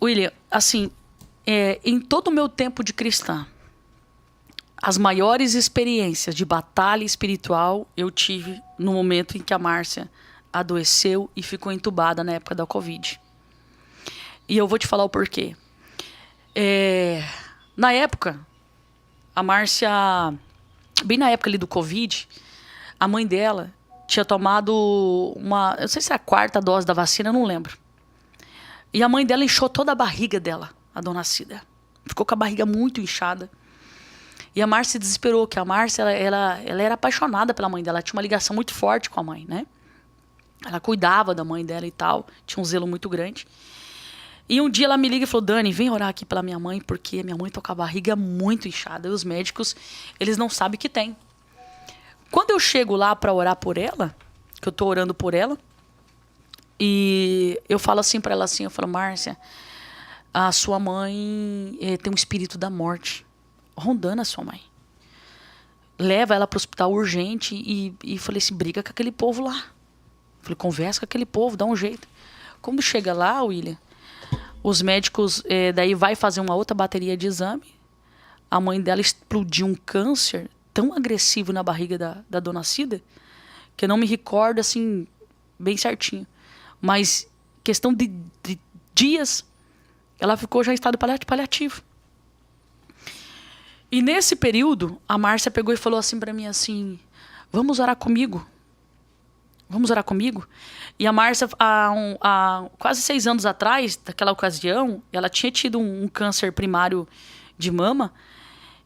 William, assim, em todo o meu tempo de cristã, as maiores experiências de batalha espiritual eu tive no momento em que a Márcia adoeceu e ficou entubada na época da Covid. E eu vou te falar o porquê. Na época, a Márcia, bem na época ali do Covid, a mãe dela tinha tomado uma, eu não sei se é a quarta dose da vacina, eu não lembro. E a mãe dela inchou toda a barriga dela, a dona Cida. Ficou com a barriga muito inchada. E a Márcia se desesperou, que a Márcia, ela era apaixonada pela mãe dela. Ela tinha uma ligação muito forte com a mãe, né? Ela cuidava da mãe dela e tal. Tinha um zelo muito grande. E um dia ela me liga e falou, Dani, vem orar aqui pela minha mãe, porque minha mãe tá com a barriga muito inchada. E os médicos, eles não sabem o que tem. Quando eu chego lá pra orar por ela, que eu tô orando por ela, e eu falo assim pra ela assim, eu falo, Márcia, a sua mãe tem um espírito da morte rondando a sua mãe. Leva ela pro hospital urgente e falei assim, briga com aquele povo lá. Falei, conversa com aquele povo, dá um jeito. Quando chega lá, William, os médicos daí vai fazer uma outra bateria de exame. A mãe dela explodiu um câncer tão agressivo na barriga da dona Cida, que eu não me recordo assim, bem certinho. Mas questão de dias, ela ficou já em estado paliativo. E nesse período, a Márcia pegou e falou assim pra mim assim, vamos orar comigo? Vamos orar comigo? E a Márcia, há quase 6 anos atrás, daquela ocasião, ela tinha tido um câncer primário de mama,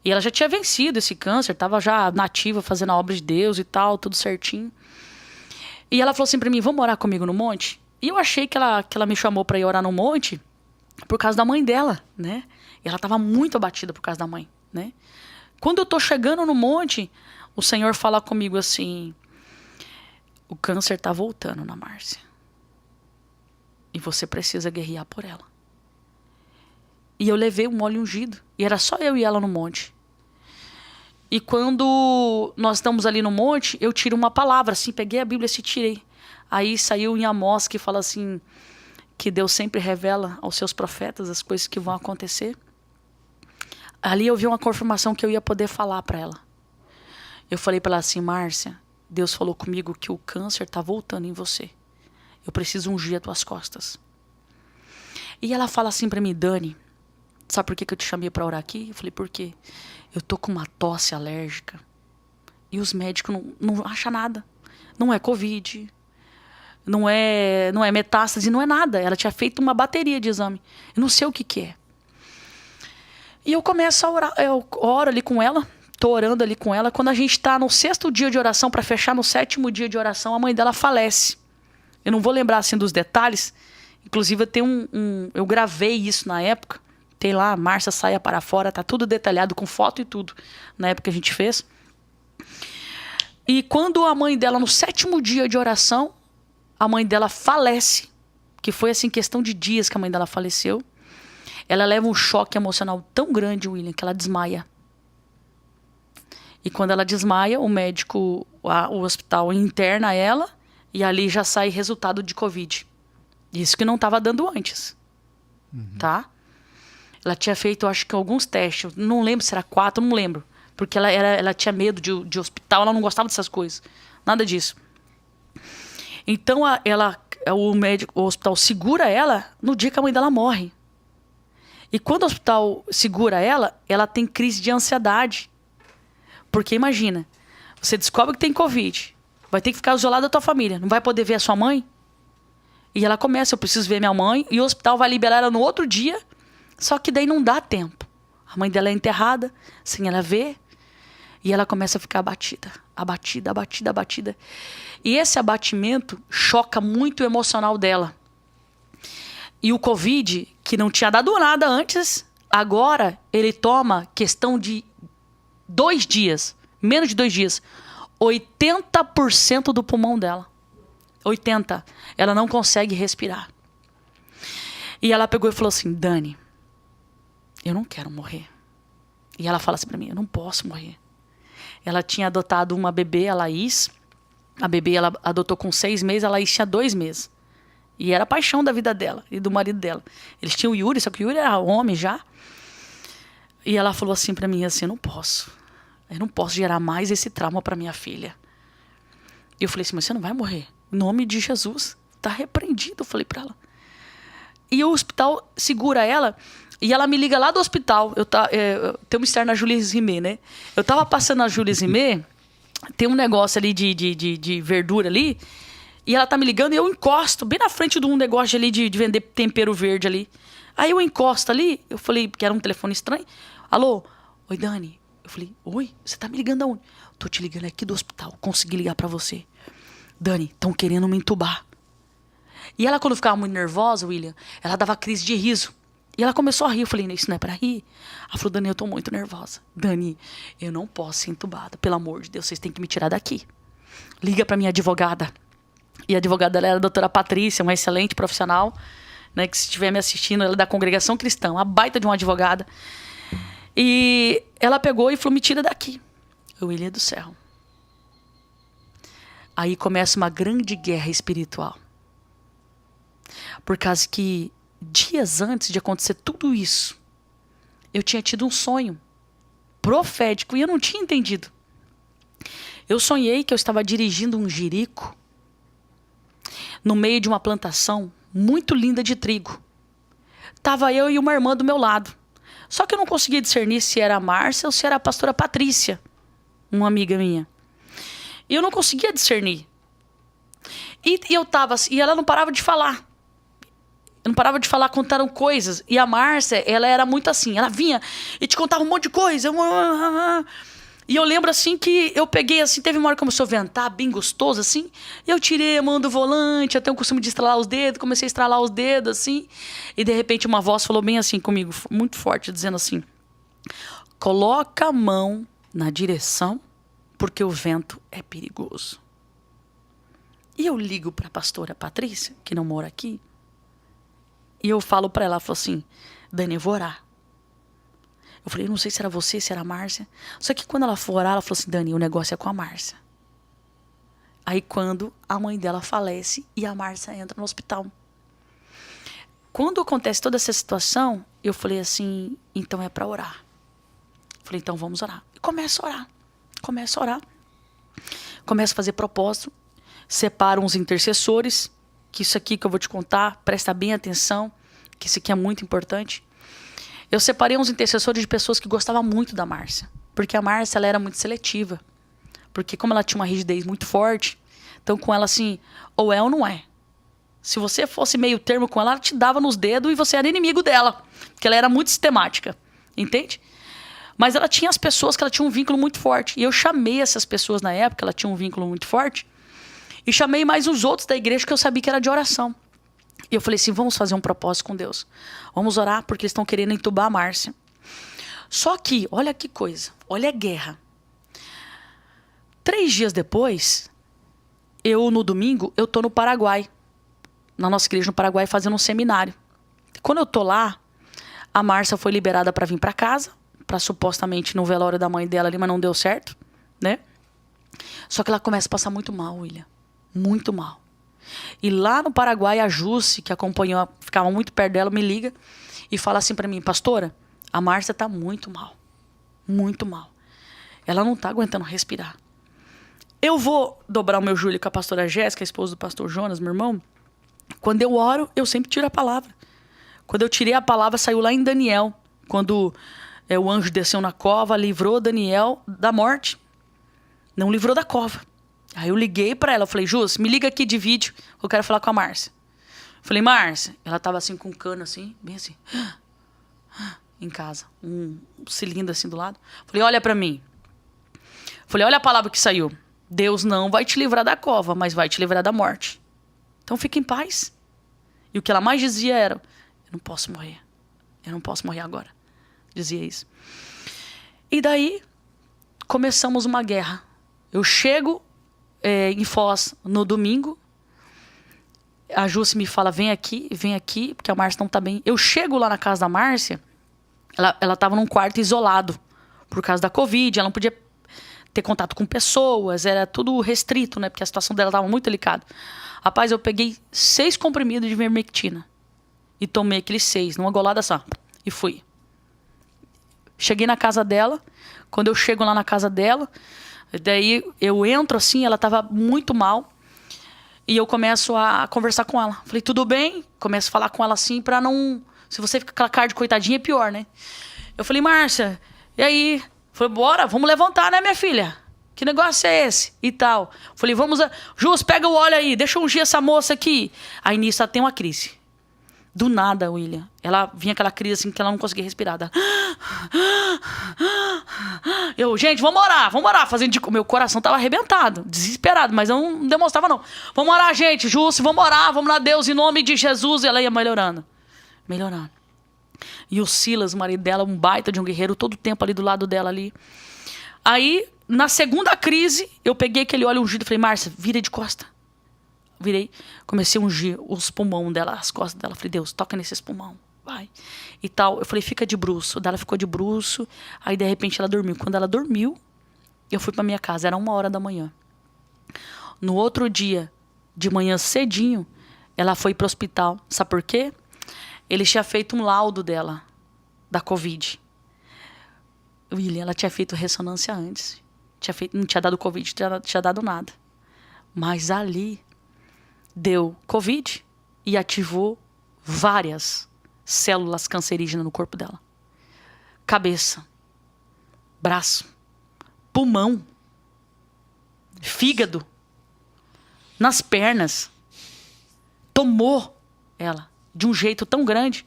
e ela já tinha vencido esse câncer, estava já nativa, fazendo a obra de Deus e tal, tudo certinho. E ela falou assim pra mim, vamos orar comigo no monte? E eu achei que ela me chamou pra ir orar no monte por causa da mãe dela, né? E ela estava muito abatida por causa da mãe, né? Quando eu tô chegando no monte, o Senhor fala comigo assim, o câncer tá voltando na Márcia. E você precisa guerrear por ela. E eu levei um óleo ungido. E era só eu e ela no monte. E quando nós estamos ali no monte, eu tiro uma palavra, assim, peguei a Bíblia e tirei. Aí saiu em Amós que fala assim, que Deus sempre revela aos seus profetas as coisas que vão acontecer. Ali eu vi uma confirmação que eu ia poder falar para ela. Eu falei para ela assim, Márcia, Deus falou comigo que o câncer tá voltando em você. Eu preciso ungir as tuas costas. E ela fala assim para mim, Dani, sabe por que eu te chamei para orar aqui? Eu falei, por quê? Eu tô com uma tosse alérgica. E os médicos não acham nada. Não é Covid, não é metástase, não é nada. Ela tinha feito uma bateria de exame. Eu não sei o que é. E eu começo a orar, eu oro ali com ela, tô orando ali com ela. Quando a gente tá no 6º dia de oração, para fechar no 7º dia de oração, a mãe dela falece. Eu não vou lembrar assim dos detalhes. Inclusive eu gravei isso na época. Tem lá, Márcia saia para fora, tá tudo detalhado com foto e tudo, na época que a gente fez. E quando a mãe dela, no 7º dia de oração, a mãe dela falece, que foi assim, questão de dias que a mãe dela faleceu. Ela leva um choque emocional tão grande, William, que ela desmaia. E quando ela desmaia, o médico, o hospital interna ela e ali já sai resultado de Covid. Isso que não estava dando antes. Tá? Ela tinha feito, acho que alguns testes. Não lembro se era 4, não lembro. Porque ela tinha medo de hospital, ela não gostava dessas coisas. Nada disso. Então o hospital segura ela no dia que a mãe dela morre. E quando o hospital segura ela, ela tem crise de ansiedade. Porque imagina, você descobre que tem Covid, vai ter que ficar isolada da tua família, não vai poder ver a sua mãe? E ela começa, eu preciso ver minha mãe, e o hospital vai liberar ela no outro dia, só que daí não dá tempo. A mãe dela é enterrada, sem ela ver, e ela começa a ficar abatida. E esse abatimento choca muito o emocional dela. E o Covid, que não tinha dado nada antes, agora ele toma questão de 2 dias, menos de 2 dias, 80% do pulmão dela. 80%. Ela não consegue respirar. E ela pegou e falou assim, Dani, eu não quero morrer. E ela fala assim pra mim, eu não posso morrer. Ela tinha adotado uma bebê, a Laís. A bebê ela adotou com 6 meses, a Laís tinha 2 meses. E era a paixão da vida dela e do marido dela. Eles tinham o Yuri, só que o Yuri era homem já. E ela falou assim pra mim, assim, eu não posso gerar mais esse trauma pra minha filha. E eu falei assim, mas você não vai morrer. Em nome de Jesus, tá repreendido, eu falei pra ela. E o hospital segura ela, e ela me liga lá do hospital. Tem uma estar na Jules Rimet, né? Eu tava passando na Jules Rimet, tem um negócio ali de verdura ali, e ela tá me ligando e eu encosto bem na frente de um negócio ali de vender tempero verde ali. Aí eu encosto ali, eu falei, porque era um telefone estranho. Alô? Oi, Dani. Eu falei, oi, você tá me ligando aonde? Tô te ligando aqui do hospital, consegui ligar pra você. Dani, estão querendo me entubar. E ela, quando ficava muito nervosa, William, ela dava crise de riso. E ela começou a rir. Eu falei, isso não é pra rir? Ela falou, Dani, eu tô muito nervosa. Dani, eu não posso ser entubada. Pelo amor de Deus, vocês têm que me tirar daqui. Liga pra minha advogada. E a advogada dela era a doutora Patrícia, uma excelente profissional, né, que se estiver me assistindo, ela é da Congregação Cristã, uma baita de uma advogada. E ela pegou e falou, me tira daqui. William do céu. Aí começa uma grande guerra espiritual. Por causa que dias antes de acontecer tudo isso, eu tinha tido um sonho profético e eu não tinha entendido. Eu sonhei que eu estava dirigindo um jirico no meio de uma plantação muito linda de trigo. Tava eu e uma irmã do meu lado. Só que eu não conseguia discernir se era a Márcia ou se era a pastora Patrícia, uma amiga minha. E eu não conseguia discernir. E ela não parava de falar. Eu não parava de falar, contaram coisas. E a Márcia, ela era muito assim. Ela vinha e te contava um monte de coisa. E eu lembro assim que eu peguei assim, teve uma hora que começou a ventar, bem gostoso assim. E eu tirei a mão do volante, eu tenho o costume de estralar os dedos, comecei a estralar os dedos assim. E de repente uma voz falou bem assim comigo, muito forte, dizendo assim: coloca a mão na direção, porque o vento é perigoso. E eu ligo para a pastora Patrícia, que não mora aqui. E eu falo para ela, ela falou assim, Dani, eu vou orar. Eu falei, não sei se era você, se era a Márcia. Só que quando ela for orar, ela falou assim, Dani, o negócio é com a Márcia. Aí quando a mãe dela falece e a Márcia entra no hospital. Quando acontece toda essa situação, eu falei assim, então é para orar. Eu falei, então vamos orar. E começo a orar. Começo a fazer propósito. Separo uns intercessores. Que isso aqui que eu vou te contar, presta bem atenção, que isso aqui é muito importante. Eu separei uns intercessores de pessoas que gostavam muito da Márcia. Porque a Márcia, ela era muito seletiva. Porque como ela tinha uma rigidez muito forte, então com ela assim, ou é ou não é. Se você fosse meio termo com ela, ela te dava nos dedos e você era inimigo dela. Porque ela era muito sistemática, entende? Mas ela tinha as pessoas que ela tinha um vínculo muito forte. E eu chamei essas pessoas na época, ela tinha um vínculo muito forte. E chamei mais os outros da igreja que eu sabia que era de oração. E eu falei assim, vamos fazer um propósito com Deus. Vamos orar porque eles estão querendo entubar a Márcia. Só que, olha que coisa, olha a guerra. 3 dias depois, no domingo, eu tô no Paraguai. Na nossa igreja no Paraguai, fazendo um seminário. Quando eu tô lá, a Márcia foi liberada para vir para casa, para supostamente no velório da mãe dela ali, mas não deu certo, né? Só que ela começa a passar muito mal, William. Muito mal. E lá no Paraguai, a Jusce, que acompanhou, ficava muito perto dela, me liga e fala assim pra mim, pastora, a Márcia tá muito mal. Muito mal. Ela não tá aguentando respirar. Eu vou dobrar o meu joelho com a pastora Jéssica, a esposa do pastor Jonas, meu irmão. Quando eu oro, eu sempre tiro a palavra. Quando eu tirei a palavra, saiu lá em Daniel. Quando o anjo desceu na cova, livrou Daniel da morte. Não livrou da cova. Aí eu liguei pra ela, eu falei, Jus, me liga aqui de vídeo, eu quero falar com a Márcia. Falei, Márcia, ela tava assim com um cano assim, bem assim, em casa, um cilindro assim do lado. Falei, olha pra mim. Falei, olha a palavra que saiu. Deus não vai te livrar da cova, mas vai te livrar da morte. Então fica em paz. E o que ela mais dizia era, eu não posso morrer agora. Dizia isso. E daí, começamos uma guerra. Eu chego em Foz no domingo. A Jusce me fala, vem aqui, porque a Márcia não tá bem. Eu chego lá na casa da Márcia, ela tava num quarto isolado, por causa da Covid, ela não podia ter contato com pessoas, era tudo restrito, né? Porque a situação dela estava muito delicada. Rapaz, eu peguei 6 comprimidos de vermectina e tomei aqueles 6, numa golada só, e fui. Cheguei na casa dela. Quando eu chego lá na casa dela, daí eu entro assim, ela estava muito mal. E eu começo a conversar com ela. Falei, tudo bem? Começo a falar com ela assim pra não... Se você fica com aquela cara de coitadinha, é pior, né? Eu falei, Márcia, e aí? Falei, bora, vamos levantar, né, minha filha? Que negócio é esse? E tal. Falei, vamos... Jus, pega o óleo aí, deixa eu ungir essa moça aqui. Aí nisso ela tem uma crise. Do nada, William. Ela vinha aquela crise assim que ela não conseguia respirar. Eu, gente, vamos orar. Fazendo de... Meu coração tava arrebentado, desesperado, mas eu não demonstrava, não. Vamos orar, gente, Júcio, vamos orar, vamos lá, Deus, em nome de Jesus. E ela ia melhorando. E o Silas, o marido dela, um baita de um guerreiro, todo o tempo ali do lado dela ali. Aí, na segunda crise, eu peguei aquele óleo ungido e falei, Márcia, vira de costa. Virei, comecei a ungir os pulmões dela, as costas dela. Falei, Deus, toca nesses pulmões, vai. E tal. Eu falei, fica de bruço. Daí ela ficou de bruço. Aí, de repente, ela dormiu. Quando ela dormiu, eu fui pra minha casa. Era 1h da manhã. No outro dia, de manhã cedinho, ela foi pro hospital. Sabe por quê? Eles tinham feito um laudo dela, da Covid. William, ela tinha feito ressonância antes. Não tinha dado Covid, tinha dado nada. Mas ali... deu Covid e ativou várias células cancerígenas no corpo dela. Cabeça, braço, pulmão, fígado, nas pernas. Tomou ela de um jeito tão grande.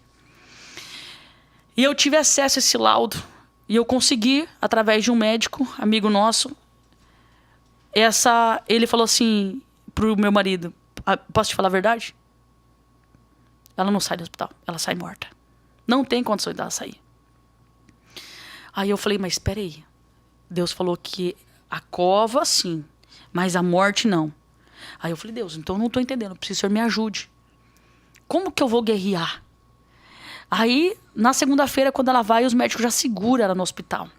E eu tive acesso a esse laudo. E eu consegui, através de um médico, amigo nosso, ele falou assim pro meu marido, posso te falar a verdade? Ela não sai do hospital. Ela sai morta. Não tem condições dela sair. Aí eu falei, mas espera aí. Deus falou que a cova, sim. Mas a morte, não. Aí eu falei, Deus, então eu não tô entendendo. Eu preciso que o Senhor me ajude. Como que eu vou guerrear? Aí, na segunda-feira, quando ela vai, os médicos já seguram ela no hospital.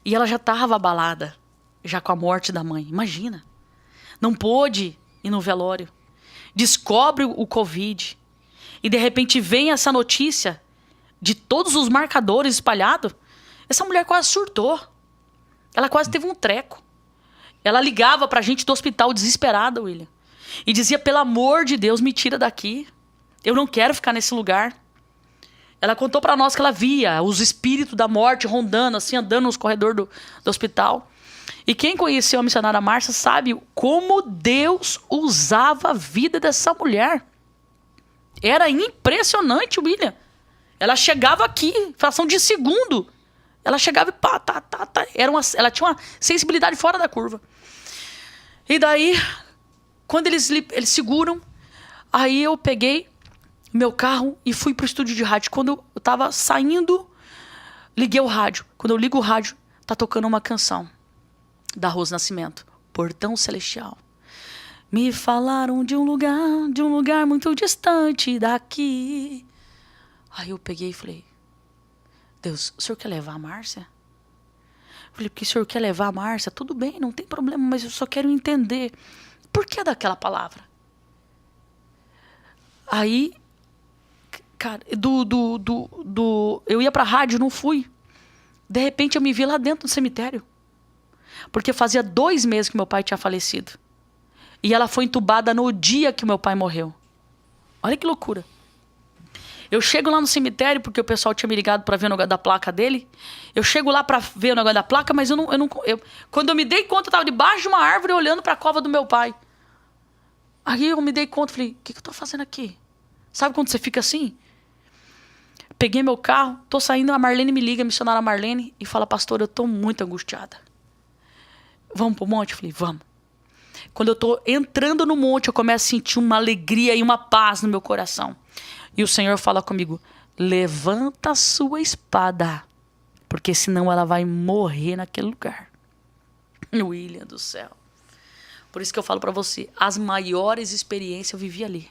E ela já estava abalada. Já com a morte da mãe. Imagina. Não pôde ir no velório. Descobre o Covid. E de repente vem essa notícia de todos os marcadores espalhados. Essa mulher quase surtou. Ela quase teve um treco. Ela ligava pra gente do hospital desesperada, William. E dizia, pelo amor de Deus, me tira daqui. Eu não quero ficar nesse lugar. Ela contou pra nós que ela via os espíritos da morte rondando, assim, andando nos corredores do hospital. E quem conheceu a missionária Márcia sabe como Deus usava a vida dessa mulher. Era impressionante, William. Ela chegava aqui, fração de segundo. Ela chegava e pá, tá. Ela tinha uma sensibilidade fora da curva. E daí, quando eles seguram, aí eu peguei meu carro e fui pro estúdio de rádio. Quando eu tava saindo, liguei o rádio. Quando eu ligo o rádio, tá tocando uma canção da Rose Nascimento, Portão Celestial. Me falaram de um lugar muito distante daqui. Aí eu peguei e falei, Deus, o senhor quer levar a Márcia? Falei, porque o senhor quer levar a Márcia? Tudo bem, não tem problema, mas eu só quero entender por que daquela palavra. Aí, cara, eu ia pra rádio, não fui. De repente eu me vi lá dentro do cemitério. Porque fazia 2 meses que meu pai tinha falecido. E ela foi entubada no dia que meu pai morreu. Olha que loucura. Eu chego lá no cemitério, porque o pessoal tinha me ligado para ver o negócio da placa dele. Eu chego lá para ver o negócio da placa, mas quando eu me dei conta, eu estava debaixo de uma árvore olhando para a cova do meu pai. Aí eu me dei conta, falei, o que eu tô fazendo aqui? Sabe quando você fica assim? Peguei meu carro, tô saindo, a Marlene me liga, a missionária Marlene, e fala, pastor, eu tô muito angustiada. Vamos pro monte? Eu falei, vamos. Quando eu tô entrando no monte, eu começo a sentir uma alegria e uma paz no meu coração. E o Senhor fala comigo, levanta a sua espada, porque senão ela vai morrer naquele lugar. William do céu. Por isso que eu falo pra você, as maiores experiências eu vivi ali.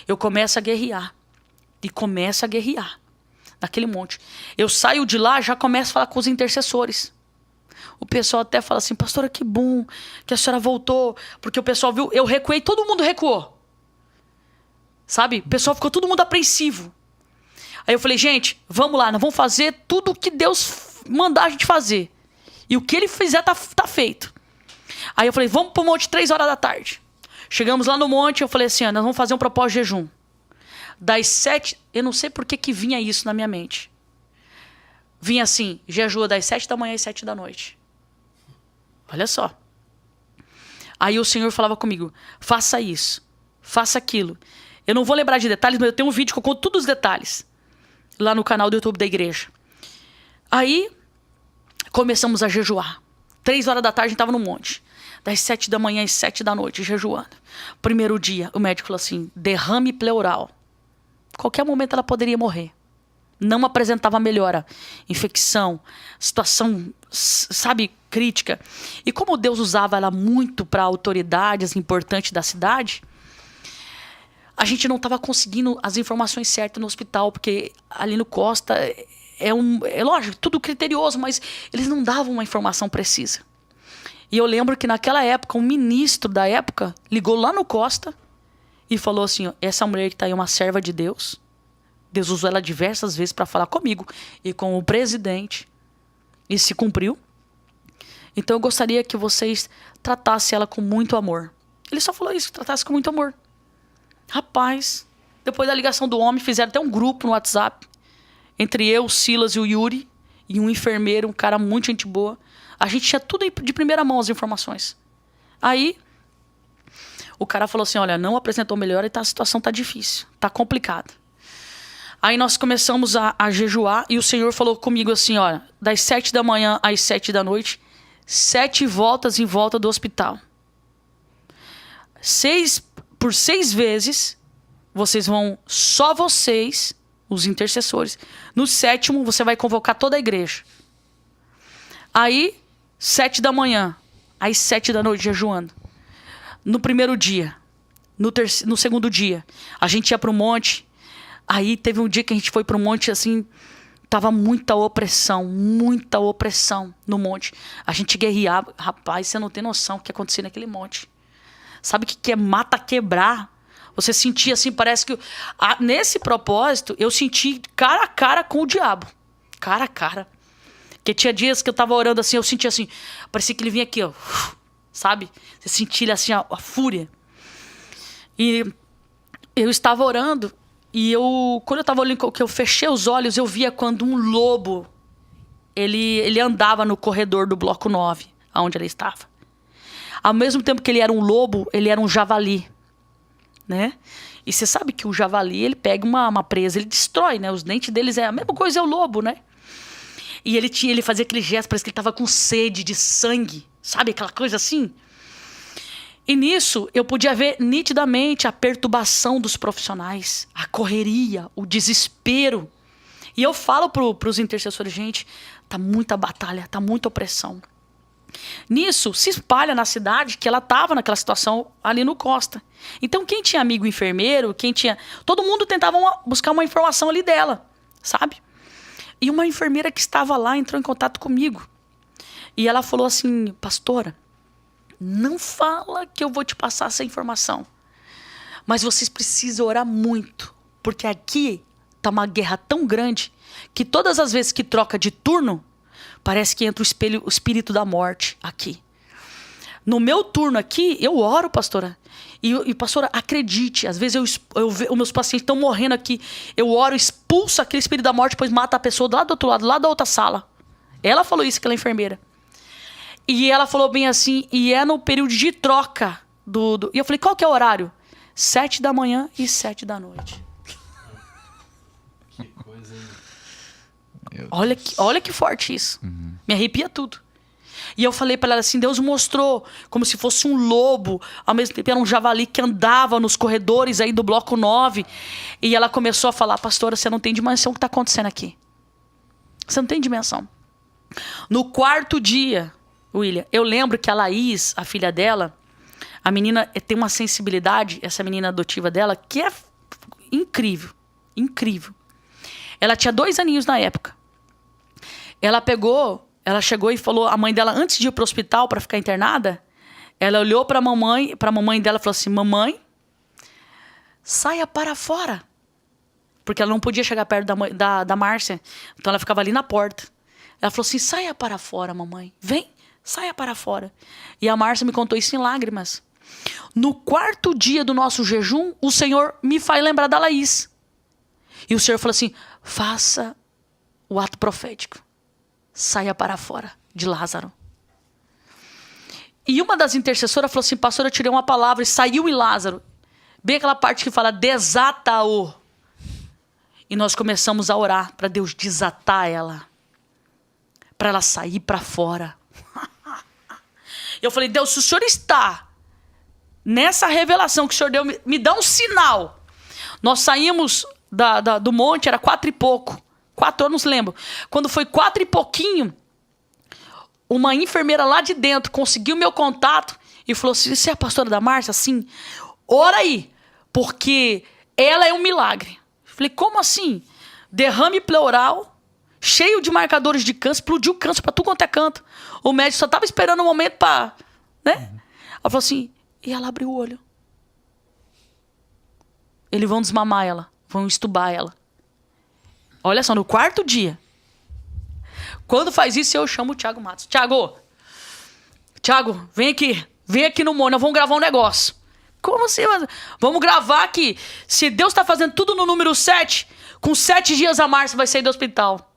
Eu começo a guerrear. E começo a guerrear naquele monte. Eu saio de lá, já começo a falar com os intercessores. O pessoal até fala assim, pastora, que bom que a senhora voltou. Porque o pessoal viu, eu recuei, todo mundo recuou. Sabe? O pessoal ficou todo mundo apreensivo. Aí eu falei, gente, vamos lá, nós vamos fazer tudo o que Deus mandar a gente fazer. E o que ele fizer tá feito. Aí eu falei, vamos pro monte 3 horas da tarde. Chegamos lá no monte, eu falei assim, nós vamos fazer um propósito de jejum. Das 7, eu não sei por que vinha isso na minha mente. Vinha assim, jejua das 7 da manhã às 7 da noite. Olha só. Aí o Senhor falava comigo, faça isso, faça aquilo. Eu não vou lembrar de detalhes, mas eu tenho um vídeo que eu conto todos os detalhes. Lá no canal do YouTube da igreja. Aí, começamos a jejuar. 3 horas da tarde, a gente estava no monte. Das 7 da manhã às 7 da noite, jejuando. Primeiro dia, o médico falou assim, derrame pleural. Qualquer momento ela poderia morrer. Não apresentava melhora. Infecção, situação, sabe, crítica. E como Deus usava ela muito para autoridades importantes da cidade, a gente não estava conseguindo as informações certas no hospital, porque ali no Costa é lógico, tudo criterioso, mas eles não davam uma informação precisa. E eu lembro que naquela época, um ministro da época ligou lá no Costa e falou assim, ó, essa mulher que está aí é uma serva de Deus. Deus usou ela diversas vezes para falar comigo e com o presidente. E se cumpriu. Então eu gostaria que vocês tratassem ela com muito amor. Ele só falou isso, tratasse com muito amor. Rapaz, depois da ligação do homem, fizeram até um grupo no WhatsApp. Entre eu, o Silas e o Yuri. E um enfermeiro, um cara muito gente boa. A gente tinha tudo de primeira mão, as informações. Aí, o cara falou assim, olha, não apresentou melhor e a situação tá difícil. Tá complicada. Aí nós começamos a jejuar. E o Senhor falou comigo assim, olha, das 7 da manhã às 7 da noite, 7 voltas em volta do hospital. por 6 vezes, vocês vão, só vocês, os intercessores. No 7º, você vai convocar toda a igreja. Aí, 7 da manhã, às 7 da noite, jejuando. No primeiro dia, no segundo dia, a gente ia para o monte. Aí teve um dia que a gente foi para o monte, assim, tava muita opressão no monte. A gente guerreava. Rapaz, você não tem noção o que acontecia naquele monte. Sabe o que é mata quebrar? Você sentia assim, parece que... nesse propósito, eu senti cara a cara com o diabo. Cara a cara. Porque tinha dias que eu tava orando assim, eu sentia assim... Parecia que ele vinha aqui, ó. Sabe? Você sentia assim, a fúria. E eu estava orando. E quando eu estava olhando, que eu fechei os olhos, eu via quando um lobo... Ele andava no corredor do bloco 9, onde ele estava. Ao mesmo tempo que ele era um lobo, ele era um javali, né? E você sabe que o javali, ele pega uma presa, ele destrói, né? Os dentes deles é a mesma coisa, é o lobo, né? E ele fazia aquele gesto, parece que ele estava com sede de sangue, sabe? Aquela coisa assim. E nisso, eu podia ver nitidamente a perturbação dos profissionais, a correria, o desespero. E eu falo para os intercessores, gente, tá muita batalha, tá muita opressão. Nisso, se espalha na cidade que ela estava naquela situação ali no Costa. Então, quem tinha amigo enfermeiro, todo mundo tentava buscar uma informação ali dela, sabe? E uma enfermeira que estava lá entrou em contato comigo. E ela falou assim, pastora, não fala que eu vou te passar essa informação. Mas vocês precisam orar muito, porque aqui tá uma guerra tão grande que todas as vezes que troca de turno, parece que entra o espírito da morte aqui. No meu turno aqui, eu oro, pastora. E pastora, acredite, às vezes os meus pacientes estão morrendo aqui. Eu oro, expulso aquele espírito da morte, depois mata a pessoa lá do outro lado, lá da outra sala. Ela falou isso, aquela enfermeira. E ela falou bem assim, e é no período de troca. E eu falei, qual que é o horário? 7 da manhã e 7 da noite. Que coisa, hein? Olha que forte isso. Uhum. Me arrepia tudo. E eu falei para ela assim, Deus mostrou como se fosse um lobo, ao mesmo tempo era um javali que andava nos corredores aí do bloco 9. E ela começou a falar, pastora, você não tem dimensão do que está acontecendo aqui. Você não tem dimensão. No 4º dia, William, eu lembro que a Laís, a filha dela, a menina tem uma sensibilidade, essa menina adotiva dela, que é incrível. Incrível. Ela tinha 2 aninhos na época. Ela pegou ela chegou e falou, a mãe dela, antes de ir pro hospital para ficar internada, ela olhou pra mamãe dela e falou assim, mamãe, saia para fora. Porque ela não podia chegar perto da Márcia. Então ela ficava ali na porta. Ela falou assim, saia para fora, mamãe. Vem, saia para fora. E a Márcia me contou isso em lágrimas. No 4º dia do nosso jejum, o Senhor me faz lembrar da Laís. E o Senhor falou assim, faça o ato profético. Saia para fora de Lázaro. E uma das intercessoras falou assim, pastor, eu tirei uma palavra e saiu em Lázaro. Bem aquela parte que fala, desata-o. E nós começamos a orar para Deus desatar ela. Para ela sair para fora. Eu falei, Deus, se o Senhor está nessa revelação que o Senhor deu, me dá um sinal. Nós saímos do monte, era 4 e pouco. 4, eu não se lembro. Quando foi 4 e pouquinho, uma enfermeira lá de dentro conseguiu meu contato e falou assim, você é a pastora da Márcia? Sim. Ora aí, porque ela é um milagre. Falei, como assim? Derrame pleural, cheio de marcadores de câncer, explodiu câncer pra tudo quanto é canto. O médico só tava esperando um momento pra... né? Ela falou assim, e ela abriu o olho. Eles vão desmamar ela, vão estubar ela. Olha só, no 4º dia. Quando faz isso, eu chamo o Thiago Matos. Thiago, vem aqui no Mônio, nós vamos gravar um negócio. Como assim? Vamos gravar aqui. Se Deus está fazendo tudo no número 7, com 7 dias a Márcia vai sair do hospital.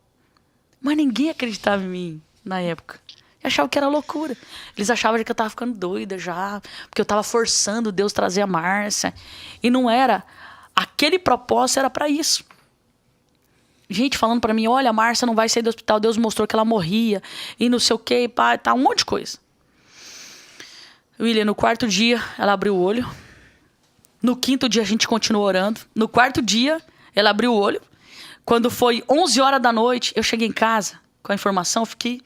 Mas ninguém acreditava em mim na época. Achavam que era loucura. Eles achavam que eu estava ficando doida já, porque eu estava forçando Deus trazer a Márcia. E não era. Aquele propósito era para isso. Gente falando para mim, olha, a Márcia não vai sair do hospital, Deus mostrou que ela morria, e não sei o que, pá, tá, um monte de coisa. William, no 4º dia, ela abriu o olho. No 5º dia, a gente continuou orando. No 4º dia, ela abriu o olho. Quando foi 11 horas da noite, eu cheguei em casa com a informação, fiquei...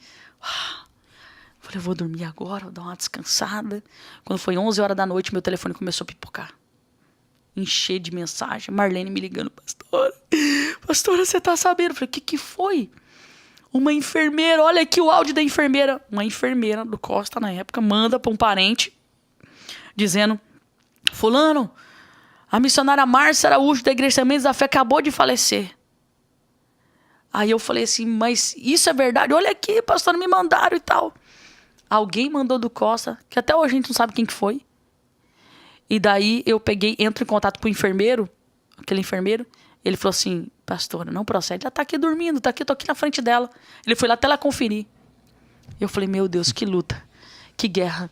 falei, eu vou dormir agora, vou dar uma descansada. Quando foi 11 horas da noite, meu telefone começou a pipocar. Encher de mensagem. Marlene me ligando, pastora, você tá sabendo? Eu falei, o que foi? Uma enfermeira, olha aqui o áudio da enfermeira. Uma enfermeira do Costa, na época, manda para um parente, dizendo, fulano, a missionária Márcia Araújo da Igreja Sementes da Fé acabou de falecer. Aí eu falei assim, mas isso é verdade? Olha aqui, pastor, me mandaram e tal. Alguém mandou do Costa, que até hoje a gente não sabe quem que foi. E daí eu entro em contato com o enfermeiro, aquele enfermeiro. Ele falou assim, pastora, não procede. Ela tá aqui dormindo, tô aqui na frente dela. Ele foi lá até ela conferir. Eu falei, meu Deus, que luta, que guerra.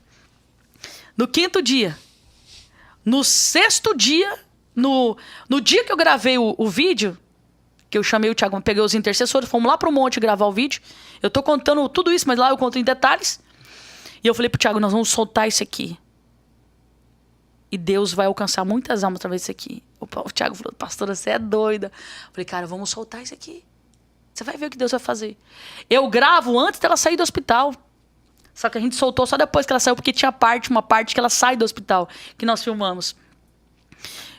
No 5º dia, no 6º dia, no dia que eu gravei o vídeo, que eu chamei o Thiago, peguei os intercessores, fomos lá pro monte gravar o vídeo. Eu tô contando tudo isso, mas lá eu conto em detalhes. E eu falei pro Thiago, nós vamos soltar isso aqui. E Deus vai alcançar muitas almas através disso aqui. O Thiago falou, pastora, você é doida. Eu falei, cara, vamos soltar isso aqui. Você vai ver o que Deus vai fazer. Eu gravo antes dela sair do hospital. Só que a gente soltou só depois que ela saiu, porque tinha uma parte que ela sai do hospital, que nós filmamos.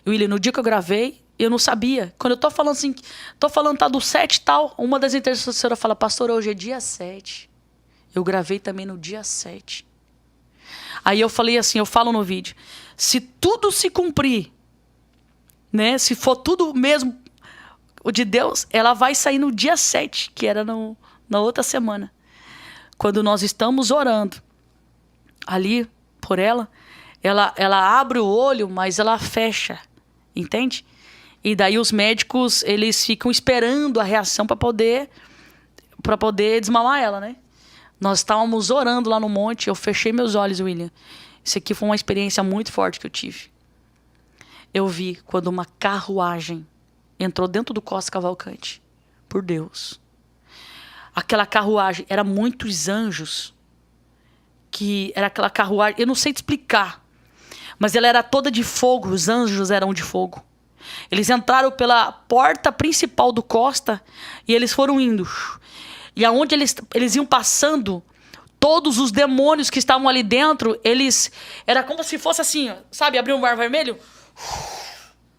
William, no dia que eu gravei, eu não sabia. Quando eu tô falando assim, tá do 7 e tal, uma das intercessoras fala, pastor, hoje é dia 7. Eu gravei também no dia 7. Aí eu falei assim, eu falo no vídeo, se tudo se cumprir, né? Se for tudo mesmo o de Deus, ela vai sair no dia 7, que era na outra semana. Quando nós estamos orando ali por ela abre o olho, mas ela fecha, entende? E daí os médicos, eles ficam esperando a reação para poder desmamar ela, né? Nós estávamos orando lá no monte, eu fechei meus olhos, William. Isso aqui foi uma experiência muito forte que eu tive. Eu vi quando uma carruagem entrou dentro do Costa Cavalcante. Por Deus. Aquela carruagem, era muitos anjos. Que era aquela carruagem, eu não sei te explicar. Mas ela era toda de fogo, os anjos eram de fogo. Eles entraram pela porta principal do Costa e eles foram indo. E aonde eles iam passando, todos os demônios que estavam ali dentro, era como se fosse assim, sabe? Abriu um mar vermelho,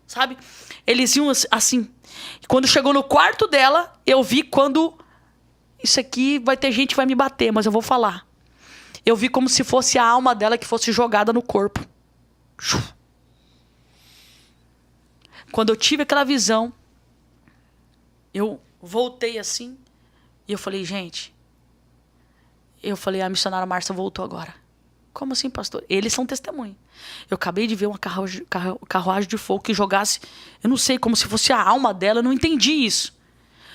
sabe? Eles iam assim. Quando chegou no quarto dela, eu vi quando isso aqui vai ter gente que vai me bater, mas eu vou falar. Eu vi como se fosse a alma dela que fosse jogada no corpo. Quando eu tive aquela visão, eu voltei assim e eu falei, gente... a missionária Márcia voltou agora. Como assim, pastor? Eles são testemunhas. Eu acabei de ver uma carruagem de fogo que jogasse, eu não sei, como se fosse a alma dela, eu não entendi isso.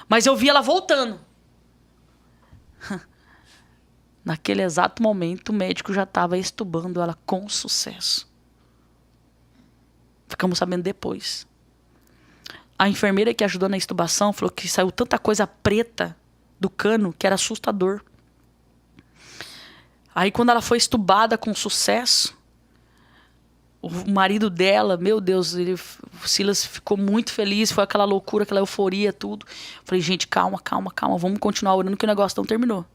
Mas eu vi ela voltando. Naquele exato momento, o médico já estava extubando ela com sucesso. Ficamos sabendo depois. A enfermeira que ajudou na extubação falou que saiu tanta coisa preta do cano que era assustador. Aí quando ela foi estubada com sucesso, o marido dela, meu Deus, o Silas ficou muito feliz, foi aquela loucura, aquela euforia, tudo. Falei, gente, calma, vamos continuar orando que o negócio não terminou.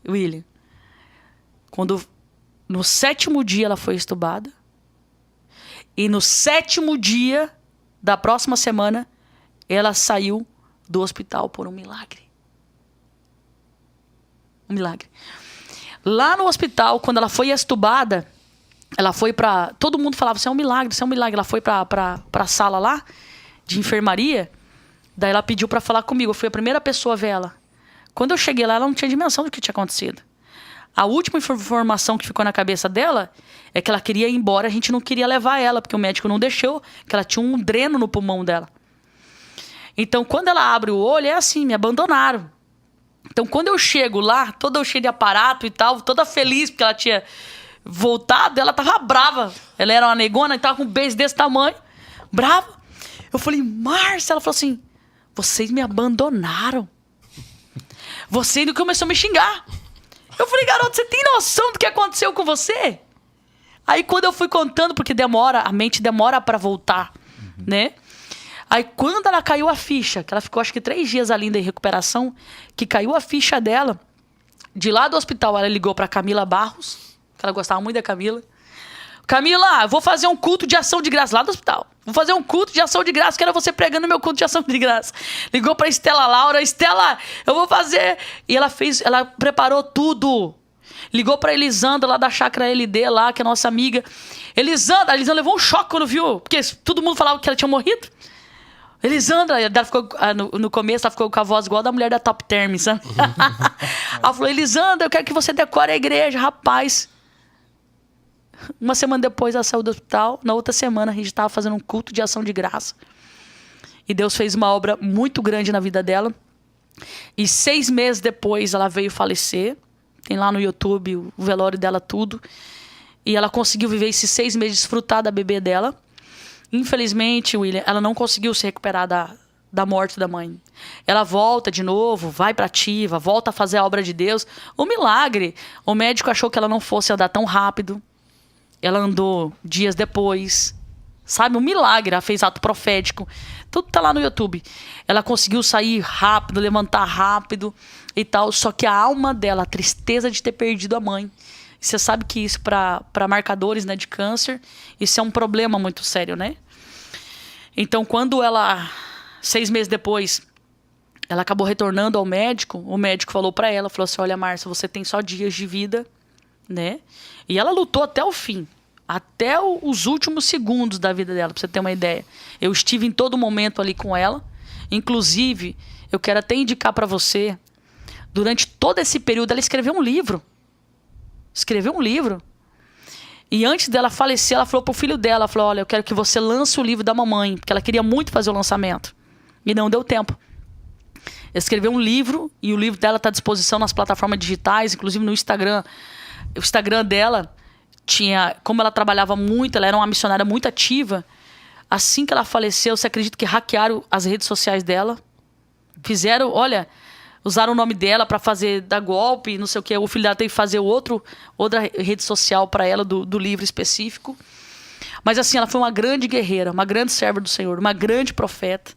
William, quando no 7º dia ela foi estubada, e no 7º dia da próxima semana, ela saiu do hospital por um milagre. Um milagre. Lá no hospital, quando ela foi estubada, ela foi pra... Todo mundo falava, isso é um milagre, isso é um milagre. Ela foi pra sala lá, de enfermaria. Daí ela pediu pra falar comigo. Eu fui a primeira pessoa a ver ela. Quando eu cheguei lá, ela não tinha dimensão do que tinha acontecido. A última informação que ficou na cabeça dela é que ela queria ir embora. A gente não queria levar ela, porque o médico não deixou, que ela tinha um dreno no pulmão dela. Então, quando ela abre o olho, é assim, me abandonaram. Então, quando eu chego lá, toda cheia de aparato e tal, toda feliz porque ela tinha voltado, ela tava brava. Ela era uma negona e tava com um beijo desse tamanho, brava. Eu falei, Márcia, ela falou assim, vocês me abandonaram. Você ainda começou a me xingar. Eu falei, garoto, você tem noção do que aconteceu com você? Aí quando eu fui contando, porque demora, a mente demora pra voltar, né? Aí quando ela caiu a ficha, que ela ficou acho que 3 dias ali em recuperação, que caiu a ficha dela, de lá do hospital ela ligou pra Camila Barros, que ela gostava muito da Camila. Camila, eu vou fazer um culto de ação de graça lá do hospital. Vou fazer um culto de ação de graça, quero você pregando no meu culto de ação de graça. Ligou pra Estela Laura, Estela, eu vou fazer. E ela preparou tudo. Ligou pra Elisandra lá da Chácara LD lá, que é nossa amiga. A Elisandra levou um choque quando viu, porque todo mundo falava que ela tinha morrido. Elisandra, ela ficou, no começo ela ficou com a voz igual da mulher da Top Term, sabe? Ela falou, Elisandra, eu quero que você decore a igreja, rapaz. Uma semana depois ela saiu do hospital. Na outra semana a gente estava fazendo um culto de ação de graça. E Deus fez uma obra muito grande na vida dela. E 6 meses depois ela veio falecer. Tem lá no YouTube o velório dela, tudo. E ela conseguiu viver esses 6 meses, desfrutar da bebê dela. Infelizmente, William, ela não conseguiu se recuperar da morte da mãe. Ela volta de novo, vai pra ativa, volta a fazer a obra de Deus. Um milagre. O médico achou que ela não fosse andar tão rápido. Ela andou dias depois. Sabe? Um milagre. Ela fez ato profético. Tudo tá lá no YouTube. Ela conseguiu sair rápido, levantar rápido e tal. Só que a alma dela, a tristeza de ter perdido a mãe. Você sabe que isso para marcadores, né, de câncer, isso é um problema muito sério, né? Então, quando ela, 6 meses depois, ela acabou retornando ao médico, o médico falou para ela, falou assim, olha, Márcia, você tem só dias de vida, né? E ela lutou até o fim, até os últimos segundos da vida dela, pra você ter uma ideia. Eu estive em todo momento ali com ela. Inclusive, eu quero até indicar para você, durante todo esse período, ela escreveu um livro. E antes dela falecer, ela falou pro filho dela, ela falou, olha, eu quero que você lance o livro da mamãe, porque ela queria muito fazer o lançamento. E não deu tempo. Escreveu um livro, e o livro dela está à disposição nas plataformas digitais, inclusive no Instagram. O Instagram dela tinha, como ela trabalhava muito, ela era uma missionária muito ativa. Assim que ela faleceu, você acredita que hackearam as redes sociais dela? Fizeram, olha, usaram o nome dela para fazer, dar golpe, não sei o que. O filho dela teve que fazer outra rede social para ela, do livro específico. Mas assim, ela foi uma grande guerreira, uma grande serva do Senhor, uma grande profeta.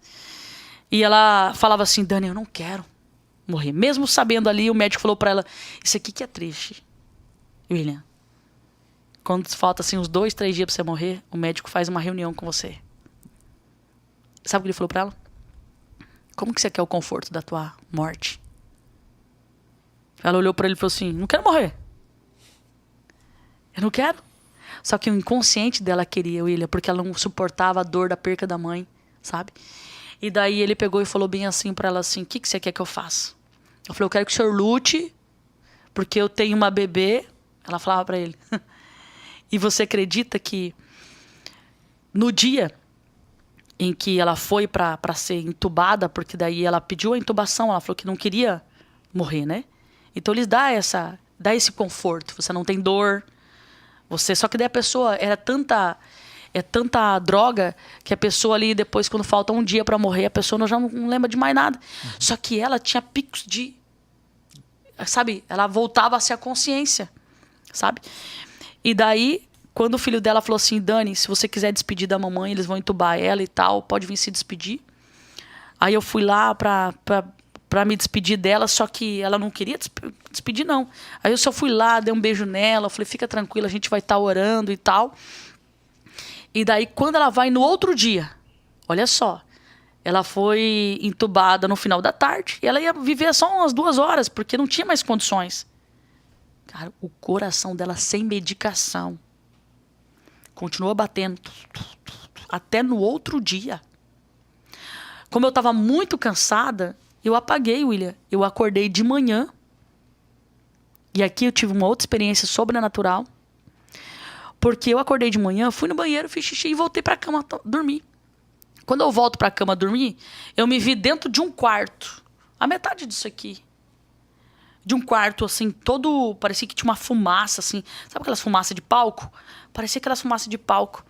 E ela falava assim, Dani, eu não quero morrer. Mesmo sabendo ali, o médico falou para ela, isso aqui que é triste, William. Quando falta assim uns 2, 3 dias para você morrer, o médico faz uma reunião com você. Sabe o que ele falou para ela? Como que você quer o conforto da tua morte? Ela olhou pra ele e falou assim, não quero morrer. Eu não quero. Só que o inconsciente dela queria, William, porque ela não suportava a dor da perca da mãe, sabe? E daí ele pegou e falou bem assim pra ela assim, o que você quer que eu faça? Eu falei, eu quero que o senhor lute, porque eu tenho uma bebê. Ela falava pra ele. E você acredita que no dia em que ela foi pra ser entubada, porque daí ela pediu a intubação, ela falou que não queria morrer, né? Então eles dão esse conforto, você não tem dor, só que daí a pessoa é tanta droga que a pessoa ali depois, quando falta um dia pra morrer, a pessoa já não lembra de mais nada. Só que ela tinha picos de, sabe, ela voltava a ser a consciência, sabe? E daí, quando o filho dela falou assim, Dani, se você quiser despedir da mamãe, eles vão entubar ela e tal, pode vir se despedir. Aí eu fui lá pra me despedir dela, só que ela não queria despedir, não. Aí eu só fui lá, dei um beijo nela, falei, fica tranquila, a gente vai estar orando e tal. E daí, quando ela vai no outro dia, olha só, ela foi entubada no final da tarde e ela ia viver só umas 2 horas, porque não tinha mais condições. Cara, o coração dela sem medicação continuou batendo até no outro dia. Como eu estava muito cansada, eu apaguei, William. Eu acordei de manhã. E aqui eu tive uma outra experiência sobrenatural. Porque eu acordei de manhã, fui no banheiro, fiz xixi e voltei pra cama dormir. Quando eu volto pra cama dormir, eu me vi dentro de um quarto. A metade disso aqui. De um quarto, assim, todo... Parecia que tinha uma fumaça, assim. Sabe aquelas fumaças de palco? Parecia aquelas fumaças de palco.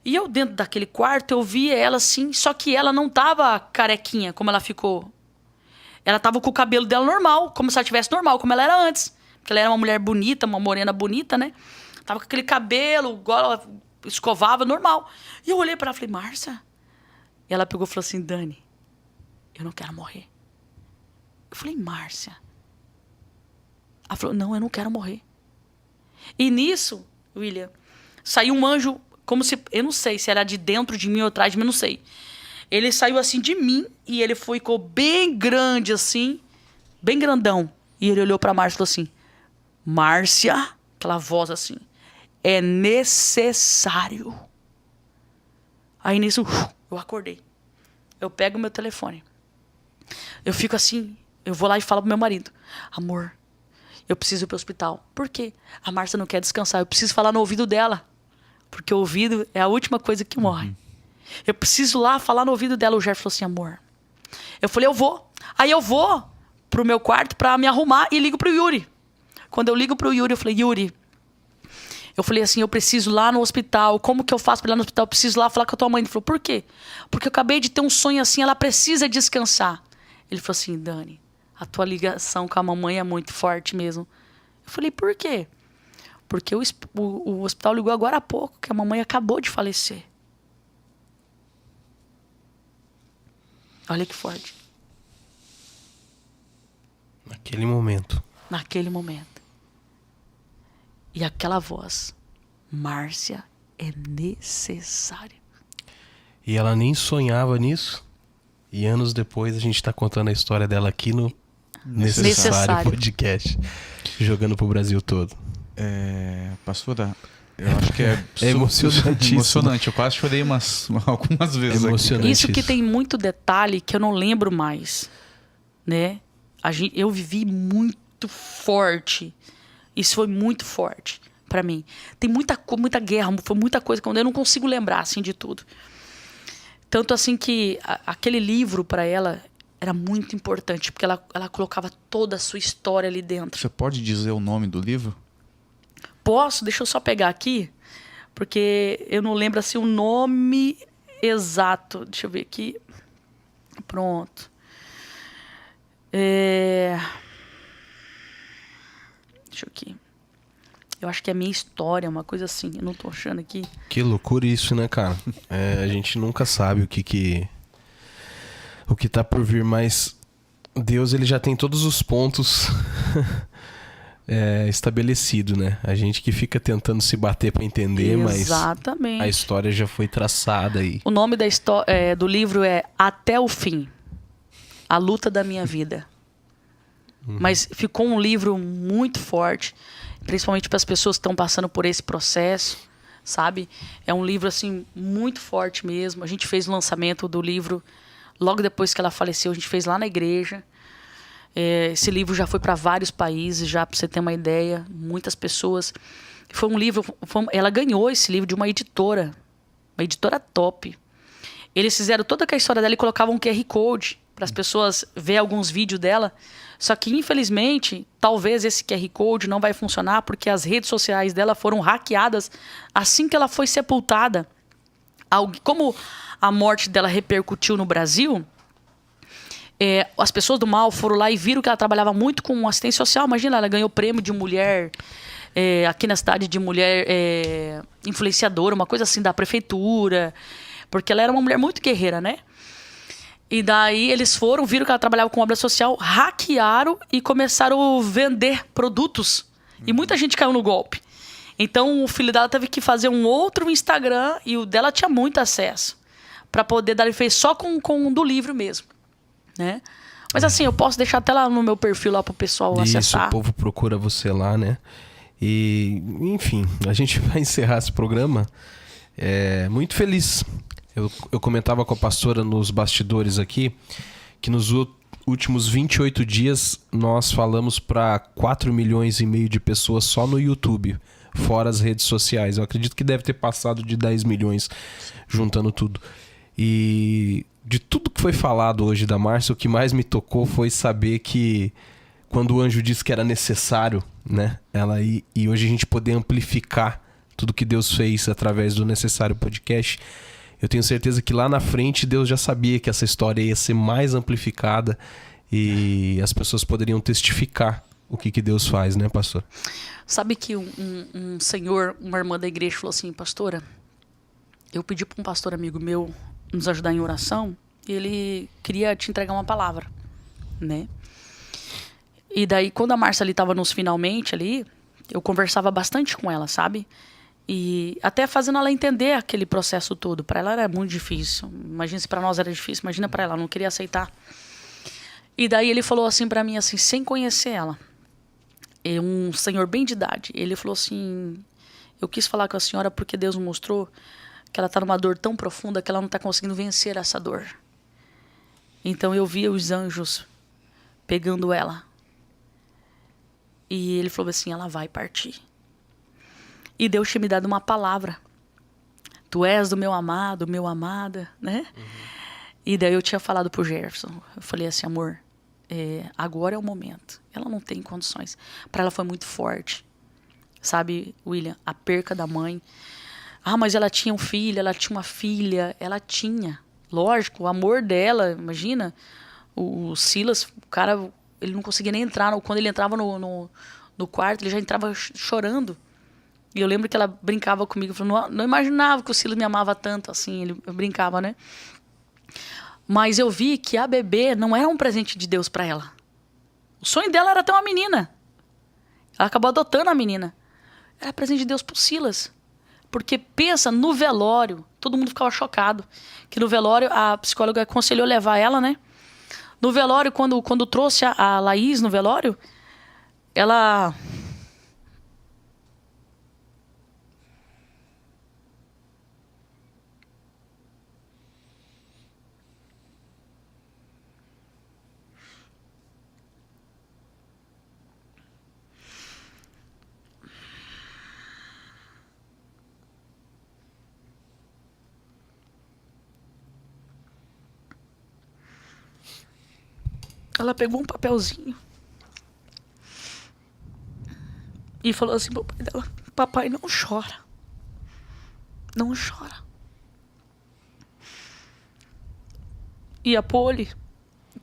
E eu, dentro daquele quarto, eu vi ela, assim. Só que ela não tava carequinha, como ela ficou. Ela tava com o cabelo dela normal, como se ela tivesse normal, como ela era antes. Porque ela era uma mulher bonita, uma morena bonita, né? Tava com aquele cabelo, igual ela escovava, normal. E eu olhei pra ela e falei, Márcia? E ela pegou e falou assim, Dani, eu não quero morrer. Eu falei, Márcia? Ela falou, não, eu não quero morrer. E nisso, William, saiu um anjo, como se... Eu não sei se era de dentro de mim ou atrás de mim, eu não sei. Ele saiu assim de mim e ele ficou bem grande assim, bem grandão. E ele olhou pra Márcia e falou assim, Márcia, aquela voz assim, é necessário. Aí nisso, eu acordei. Eu pego o meu telefone. Eu fico assim, eu vou lá e falo pro meu marido, amor, eu preciso ir pro hospital. Por quê? A Márcia não quer descansar, eu preciso falar no ouvido dela. Porque o ouvido é a última coisa que morre. Eu preciso lá falar no ouvido dela. O Jeff falou assim, amor. Eu falei, eu vou. Aí eu vou pro meu quarto pra me arrumar e ligo pro Yuri. Quando eu ligo pro Yuri, eu falei, Yuri, eu falei assim, eu preciso ir lá no hospital. Como que eu faço pra ir lá no hospital? Eu preciso ir lá falar com a tua mãe. Ele falou, por quê? Porque eu acabei de ter um sonho assim, ela precisa descansar. Ele falou assim, Dani, a tua ligação com a mamãe é muito forte mesmo. Eu falei, por quê? Porque o hospital ligou agora há pouco, que a mamãe acabou de falecer. Olha que forte. Naquele momento. Naquele momento. E aquela voz, Márcia, é necessário. E ela nem sonhava nisso. E anos depois a gente tá contando a história dela aqui no Necessário Podcast. Jogando pro Brasil todo. Pastora, eu acho que é emocionante. Eu quase chorei algumas vezes emocionante. Isso que tem muito detalhe que eu não lembro mais, né? Eu vivi muito forte. Isso foi muito forte pra mim. Tem muita guerra, foi muita coisa que eu não consigo lembrar assim de tudo. Tanto assim que aquele livro pra ela era muito importante, porque ela colocava toda a sua história ali dentro. Você pode dizer o nome do livro? Posso? Deixa eu só pegar aqui, porque eu não lembro assim o nome exato. Deixa eu ver aqui. Pronto. Deixa eu aqui. Eu acho que é a minha história, uma coisa assim. Eu não tô achando aqui. Que loucura isso, né, cara? A gente nunca sabe o que tá por vir, mas Deus, ele já tem todos os pontos estabelecido, né? A gente que fica tentando se bater pra entender, exatamente, mas a história já foi traçada aí. O nome do livro é Até o Fim. A Luta da Minha Vida. Mas ficou um livro muito forte, principalmente para as pessoas que estão passando por esse processo, sabe? É um livro, assim, muito forte mesmo. A gente fez o lançamento do livro logo depois que ela faleceu. A gente fez lá na igreja. Esse livro já foi para vários países, já para você ter uma ideia. Muitas pessoas. Foi um livro... ela ganhou esse livro de uma editora top. Eles fizeram toda a história dela e colocavam um QR Code para as pessoas ver alguns vídeos dela. Só que, infelizmente, talvez esse QR Code não vai funcionar porque as redes sociais dela foram hackeadas assim que ela foi sepultada. Como a morte dela repercutiu no Brasil, as pessoas do mal foram lá e viram que ela trabalhava muito com assistência social. Imagina, ela ganhou prêmio de mulher aqui na cidade, de mulher influenciadora, uma coisa assim da prefeitura, porque ela era uma mulher muito guerreira, né? E daí eles viram que ela trabalhava com obra social, hackearam e começaram a vender produtos. E muita gente caiu no golpe. Então o filho dela teve que fazer um outro Instagram e o dela tinha muito acesso. Para poder dar, ele fez só com o do livro mesmo, né? Mas assim, eu posso deixar até lá no meu perfil lá pro pessoal acessar. Isso, o povo procura você lá, né? E, enfim, a gente vai encerrar esse programa muito feliz. Eu comentava com a pastora nos bastidores aqui que nos últimos 28 dias nós falamos para 4,5 milhões de pessoas só no YouTube, fora as redes sociais. Eu acredito que deve ter passado de 10 milhões juntando tudo. E de tudo que foi falado hoje da Márcia, o que mais me tocou foi saber que quando o anjo disse que era necessário, né, ela e hoje a gente poder amplificar tudo que Deus fez através do Necessário Podcast. Eu tenho certeza que lá na frente Deus já sabia que essa história ia ser mais amplificada e as pessoas poderiam testificar o que Deus faz, né, pastor? Sabe que um senhor, uma irmã da igreja falou assim: pastora, eu pedi para um pastor amigo meu nos ajudar em oração e ele queria te entregar uma palavra, né? E daí, quando a Márcia ali estava nos finalmente ali, eu conversava bastante com ela, sabe? E até fazendo ela entender aquele processo todo. Para ela era muito difícil. Imagina se para nós era difícil. Imagina para ela, não queria aceitar. E daí ele falou assim para mim, assim, sem conhecer ela. Um senhor bem de idade. Ele falou assim: eu quis falar com a senhora porque Deus me mostrou que ela tá numa dor tão profunda que ela não tá conseguindo vencer essa dor. Então eu via os anjos pegando ela. E ele falou assim: ela vai partir. E Deus tinha me dado uma palavra. Tu és do meu amado, meu amada, né? Uhum. E daí eu tinha falado pro Jefferson. Eu falei assim: amor, agora é o momento. Ela não tem condições. Para ela foi muito forte. Sabe, William? A perca da mãe. Ah, mas ela tinha um filho, ela tinha uma filha. Ela tinha. Lógico, o amor dela, imagina. O Silas, o cara, ele não conseguia nem entrar. Quando ele entrava no quarto, ele já entrava chorando. E eu lembro que ela brincava comigo, falando, não imaginava que o Silas me amava tanto, assim, ele brincava, né? Mas eu vi que a bebê não era um presente de Deus para ela. O sonho dela era ter uma menina. Ela acabou adotando a menina. Era presente de Deus pro Silas. Porque pensa, no velório, todo mundo ficava chocado. Que no velório, a psicóloga aconselhou levar ela, né? No velório, quando trouxe a Laís no velório, ela... Ela pegou um papelzinho e falou assim pro pai dela: papai, não chora. Não chora. E a Poli,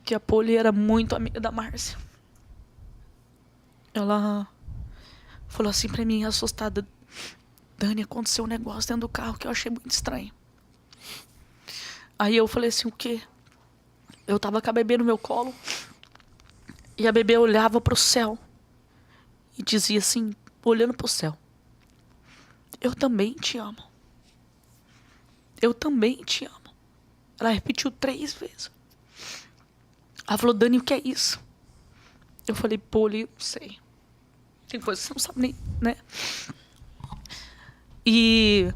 que a Poli era muito amiga da Márcia, ela falou assim pra mim, assustada: Dani, aconteceu um negócio dentro do carro que eu achei muito estranho. Aí eu falei assim: o quê? Eu tava com a bebê no meu colo e a bebê olhava pro céu e dizia assim, olhando pro céu: eu também te amo. Eu também te amo. Ela repetiu 3 vezes. Ela falou: Dani, o que é isso? Eu falei, Poli, não sei. Tem coisa que você não sabe nem, né? E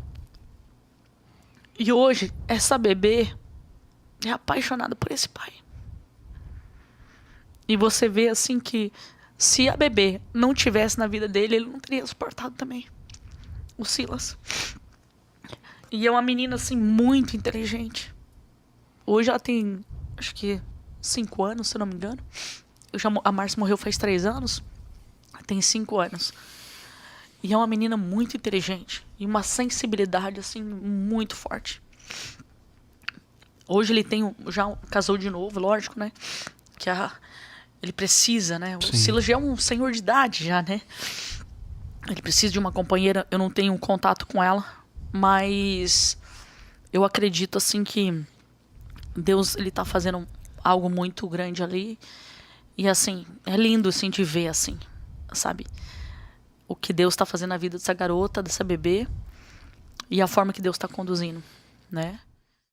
hoje, essa bebê é apaixonada por esse pai. E você vê, assim, que se a bebê não tivesse na vida dele, ele não teria suportado também. O Silas. E é uma menina, assim, muito inteligente. Hoje ela tem, acho que 5 anos, se eu não me engano. A Márcia morreu faz 3 anos. Ela tem 5 anos. E é uma menina muito inteligente. E uma sensibilidade, assim, muito forte. Hoje ele tem, já casou de novo, lógico, né? Que ele precisa, né? O Silas já é um senhor de idade, já, né? Ele precisa de uma companheira. Eu não tenho contato com ela. Mas eu acredito, assim, que Deus, ele tá fazendo algo muito grande ali. E, assim, é lindo, assim, de ver, assim, sabe? O que Deus tá fazendo na vida dessa garota, dessa bebê. E a forma que Deus tá conduzindo, né?